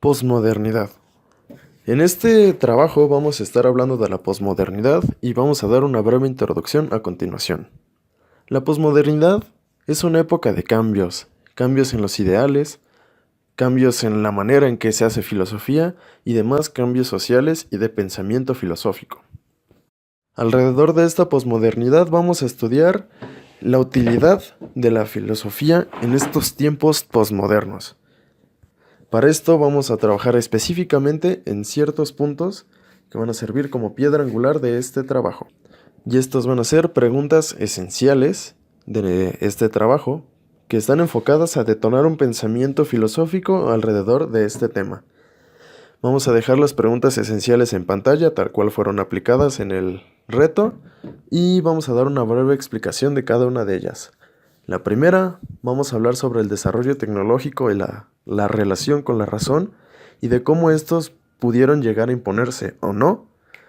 Posmodernidad. En este trabajo vamos a estar hablando de la posmodernidad y vamos a dar una breve introducción a continuación. La posmodernidad es una época de cambios, cambios en los ideales, cambios en la manera en que se hace filosofía y demás cambios sociales y de pensamiento filosófico. Alrededor de esta posmodernidad vamos a estudiar la utilidad de la filosofía en estos tiempos posmodernos. Para esto vamos a trabajar específicamente en ciertos puntos que van a servir como piedra angular de este trabajo. Y estos van a ser preguntas esenciales de este trabajo que están enfocadas a detonar un pensamiento filosófico alrededor de este tema. Vamos a dejar las preguntas esenciales en pantalla tal cual fueron aplicadas en el reto y vamos a dar una breve explicación de cada una de ellas. La primera, vamos a hablar sobre el desarrollo tecnológico y la relación con la razón y de cómo estos pudieron llegar a imponerse o no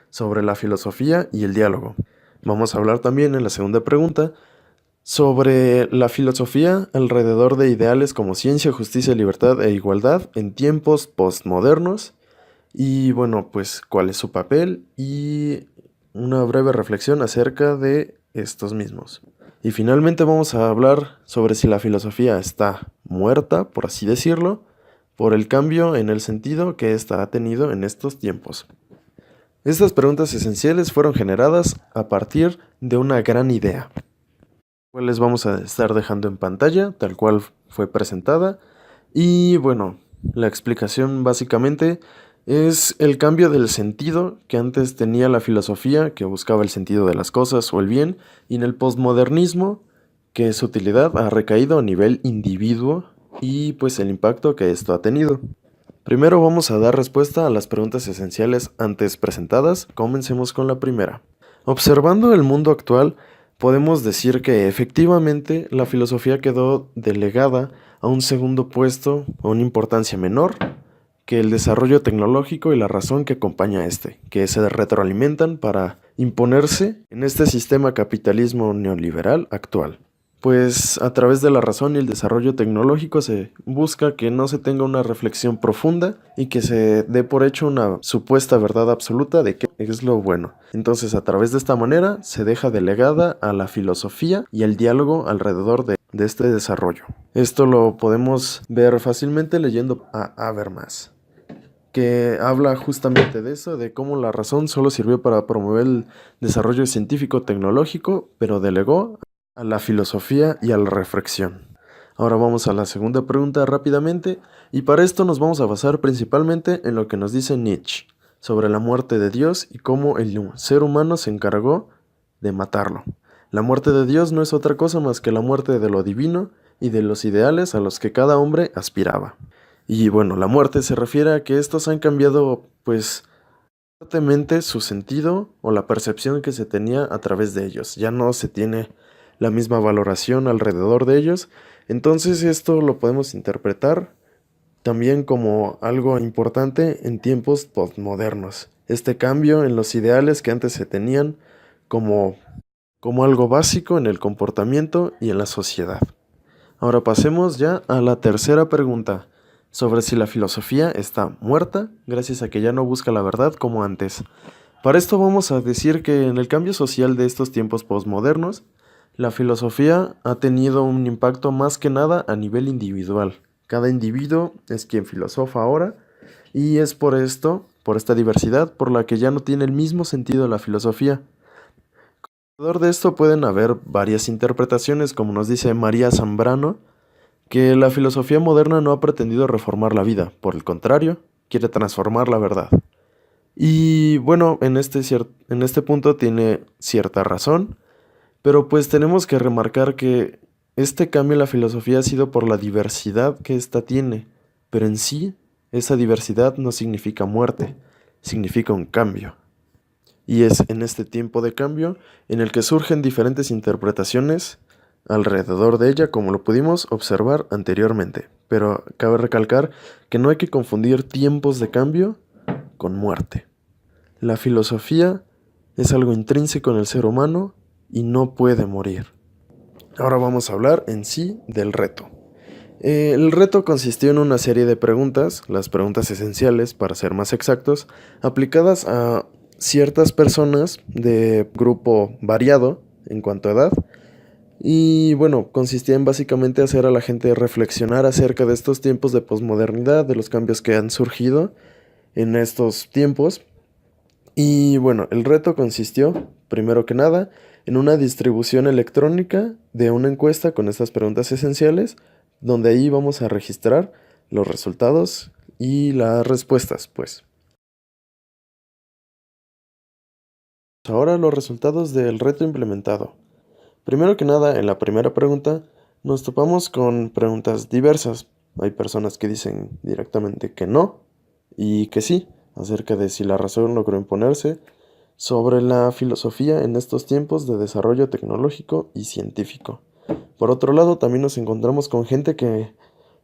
sobre la filosofía y el diálogo. Vamos a hablar también en la segunda pregunta sobre la filosofía alrededor de ideales como ciencia, justicia, libertad e igualdad en tiempos postmodernos y bueno, pues cuál es su papel y una breve reflexión acerca de estos mismos. Y finalmente vamos a hablar sobre si la filosofía está muerta, por así decirlo, por el cambio en el sentido que ésta ha tenido en estos tiempos. Estas preguntas esenciales fueron generadas a partir de una gran idea, cual les vamos a estar dejando en pantalla, tal cual fue presentada. Y bueno, la explicación básicamente es el cambio del sentido que antes tenía la filosofía, que buscaba el sentido de las cosas o el bien, y en el posmodernismo, que su utilidad ha recaído a nivel individuo y pues el impacto que esto ha tenido. Primero vamos a dar respuesta a las preguntas esenciales antes presentadas. Comencemos con la primera. Observando el mundo actual, podemos decir que efectivamente la filosofía quedó delegada a un segundo puesto, a una importancia menor, que el desarrollo tecnológico y la razón que acompaña a este, que se retroalimentan para imponerse en este sistema capitalismo neoliberal actual. Pues a través de la razón y el desarrollo tecnológico se busca que no se tenga una reflexión profunda y que se dé por hecho una supuesta verdad absoluta de qué es lo bueno. Entonces a través de esta manera se deja delegada a la filosofía y el diálogo alrededor de este desarrollo. Esto lo podemos ver fácilmente leyendo a Habermas, que habla justamente de eso, de cómo la razón solo sirvió para promover el desarrollo científico-tecnológico, pero delegó a la filosofía y a la reflexión. Ahora vamos a la segunda pregunta rápidamente, y para esto nos vamos a basar principalmente en lo que nos dice Nietzsche sobre la muerte de Dios y cómo el ser humano se encargó de matarlo. La muerte de Dios no es otra cosa más que la muerte de lo divino y de los ideales a los que cada hombre aspiraba. Y bueno, la muerte se refiere a que estos han cambiado, pues, fuertemente su sentido o la percepción que se tenía a través de ellos. Ya no se tiene la misma valoración alrededor de ellos. Entonces esto lo podemos interpretar también como algo importante en tiempos postmodernos. Este cambio en los ideales que antes se tenían como, como algo básico en el comportamiento y en la sociedad. Ahora pasemos ya a la tercera pregunta, sobre si la filosofía está muerta gracias a que ya no busca la verdad como antes. Para esto vamos a decir que en el cambio social de estos tiempos postmodernos, la filosofía ha tenido un impacto más que nada a nivel individual. Cada individuo es quien filosofa ahora y es por esto, por esta diversidad, por la que ya no tiene el mismo sentido la filosofía. Alrededor de esto pueden haber varias interpretaciones, como nos dice María Zambrano, que la filosofía moderna no ha pretendido reformar la vida, por el contrario, quiere transformar la verdad. Y bueno, en este punto tiene cierta razón, pero pues tenemos que remarcar que este cambio en la filosofía ha sido por la diversidad que ésta tiene, pero en sí, esa diversidad no significa muerte, significa un cambio. Y es en este tiempo de cambio en el que surgen diferentes interpretaciones alrededor de ella, como lo pudimos observar anteriormente. Pero cabe recalcar que no hay que confundir tiempos de cambio con muerte. La filosofía es algo intrínseco en el ser humano y no puede morir. Ahora vamos a hablar en sí del reto. El reto consistió en una serie de preguntas, las preguntas esenciales para ser más exactos, aplicadas a ciertas personas de grupo variado en cuanto a edad. Y bueno, consistía en básicamente hacer a la gente reflexionar acerca de estos tiempos de posmodernidad, de los cambios que han surgido en estos tiempos. Y bueno, el reto consistió, primero que nada, en una distribución electrónica de una encuesta con estas preguntas esenciales, donde ahí vamos a registrar los resultados y las respuestas, pues. Ahora los resultados del reto implementado. Primero que nada, en la primera pregunta, nos topamos con preguntas diversas. Hay personas que dicen directamente que no y que sí, acerca de si la razón logró imponerse sobre la filosofía en estos tiempos de desarrollo tecnológico y científico. Por otro lado, también nos encontramos con gente que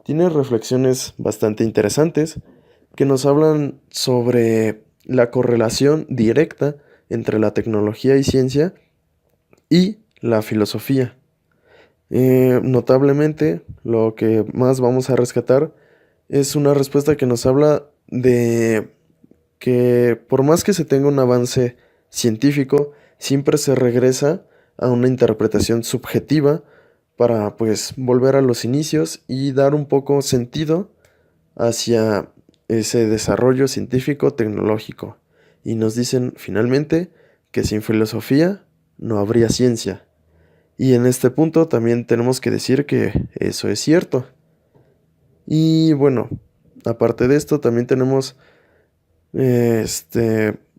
tiene reflexiones bastante interesantes que nos hablan sobre la correlación directa entre la tecnología y ciencia y la filosofía. Notablemente, lo que más vamos a rescatar es una respuesta que nos habla de que por más que se tenga un avance científico, siempre se regresa a una interpretación subjetiva para pues volver a los inicios y dar un poco sentido hacia ese desarrollo científico tecnológico. Y nos dicen finalmente que sin filosofía no habría ciencia. Y en este punto también tenemos que decir que eso es cierto. Y bueno, aparte de esto también tenemos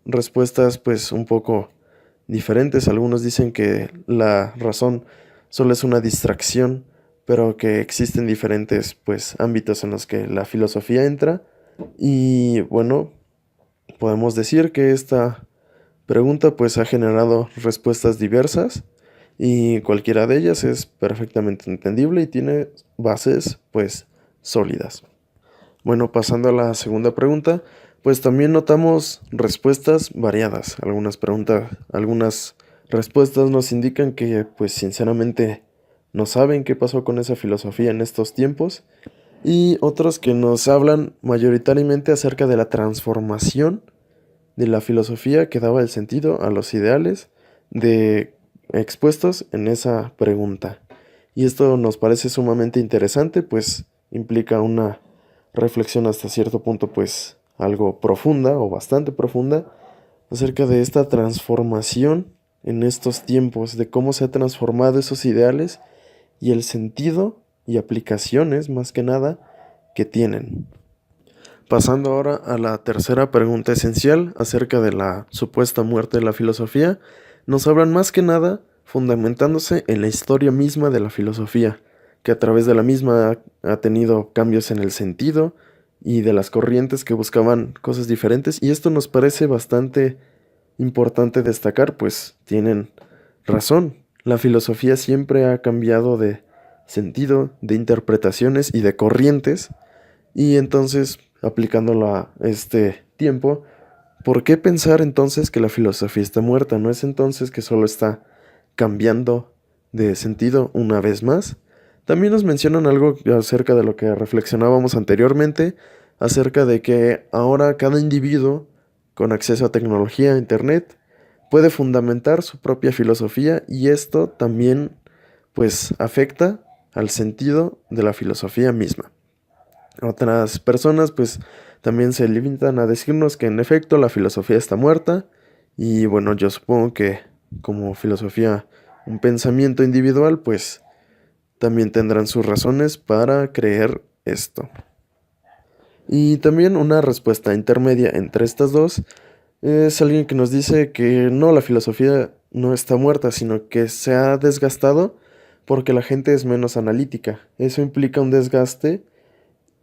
respuestas pues un poco diferentes. Algunos dicen que la razón solo es una distracción, pero que existen diferentes pues ámbitos en los que la filosofía entra. Y bueno, podemos decir que esta pregunta pues ha generado respuestas diversas y cualquiera de ellas es perfectamente entendible y tiene bases pues sólidas. Bueno, pasando a la segunda pregunta, pues también notamos respuestas variadas. Algunas respuestas nos indican que pues sinceramente no saben qué pasó con esa filosofía en estos tiempos y otros que nos hablan mayoritariamente acerca de la transformación de la filosofía que daba el sentido a los ideales de expuestos en esa pregunta. Y esto nos parece sumamente interesante, pues implica una reflexión hasta cierto punto, pues algo profunda o bastante profunda acerca de esta transformación en estos tiempos, de cómo se ha transformado esos ideales y el sentido y aplicaciones, más que nada, que tienen. Pasando ahora a la tercera pregunta esencial acerca de la supuesta muerte de la filosofía, nos hablan más que nada fundamentándose en la historia misma de la filosofía, que a través de la misma ha tenido cambios en el sentido y de las corrientes que buscaban cosas diferentes, y esto nos parece bastante importante destacar, pues tienen razón. La filosofía siempre ha cambiado de sentido, de interpretaciones y de corrientes, y entonces, aplicándolo a este tiempo, ¿por qué pensar entonces que la filosofía está muerta? ¿No es entonces que solo está cambiando de sentido una vez más? También nos mencionan algo acerca de lo que reflexionábamos anteriormente, acerca de que ahora cada individuo con acceso a tecnología, a internet, puede fundamentar su propia filosofía y esto también pues afecta al sentido de la filosofía misma. Otras personas pues también se limitan a decirnos que en efecto la filosofía está muerta y bueno, yo supongo que como filosofía un pensamiento individual pues también tendrán sus razones para creer esto. Y también una respuesta intermedia entre estas dos es alguien que nos dice que no, la filosofía no está muerta, sino que se ha desgastado porque la gente es menos analítica. Eso implica un desgaste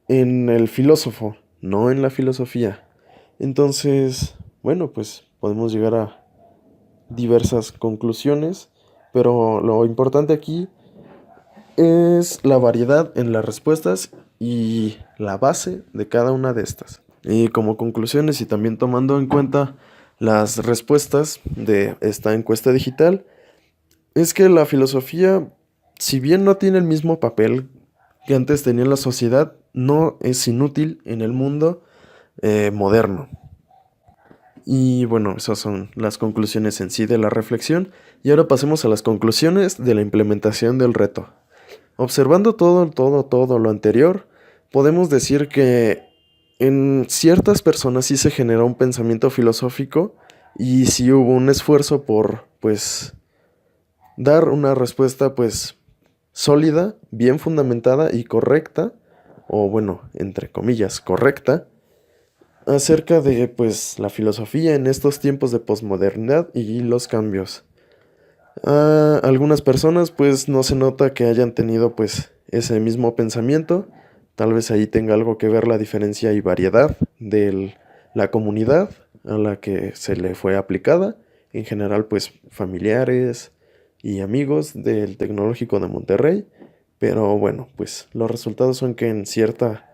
en el filósofo, no en la filosofía. Entonces, bueno, pues podemos llegar a diversas conclusiones, pero lo importante aquí es la variedad en las respuestas y la base de cada una de estas. Y como conclusiones y también tomando en cuenta las respuestas de esta encuesta digital, es que la filosofía, si bien no tiene el mismo papel que antes tenía la sociedad no es inútil en el mundo moderno. Y bueno, esas son las conclusiones en sí de la reflexión. Y ahora pasemos a las conclusiones de la implementación del reto. Observando todo lo anterior, podemos decir que en ciertas personas sí se generó un pensamiento filosófico y sí hubo un esfuerzo por, pues, dar una respuesta, pues, sólida, bien fundamentada y correcta, o bueno, entre comillas, correcta, acerca de, pues, la filosofía en estos tiempos de posmodernidad y los cambios. A algunas personas, pues, no se nota que hayan tenido, pues, ese mismo pensamiento. Tal vez ahí tenga algo que ver la diferencia y variedad de la comunidad a la que se le fue aplicada. En general, pues, familiares y amigos del Tecnológico de Monterrey. Pero bueno, pues, los resultados son que en cierta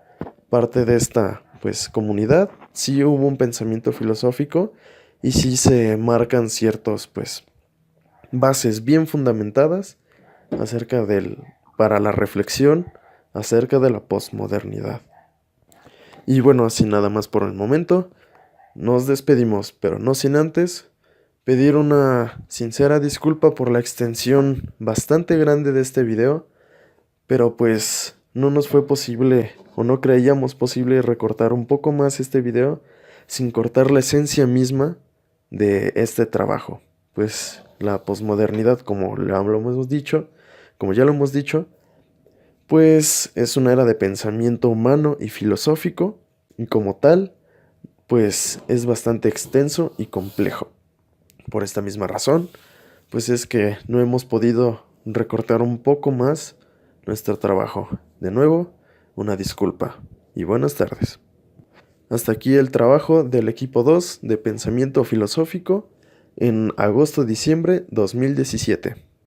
parte de esta, pues, comunidad sí hubo un pensamiento filosófico y sí se marcan ciertos, pues, bases bien fundamentadas para la reflexión acerca de la posmodernidad. Y bueno, así nada más por el momento, nos despedimos, pero no sin antes pedir una sincera disculpa por la extensión bastante grande de este video, pero pues no nos fue posible o no creíamos posible recortar un poco más este video sin cortar la esencia misma de este trabajo. Pues la posmodernidad, como ya lo hemos dicho, pues es una era de pensamiento humano y filosófico, y como tal, pues es bastante extenso y complejo. Por esta misma razón, pues es que no hemos podido recortar un poco más nuestro trabajo. De nuevo, una disculpa y buenas tardes. Hasta aquí el trabajo del equipo 2 de pensamiento filosófico en agosto-diciembre 2017.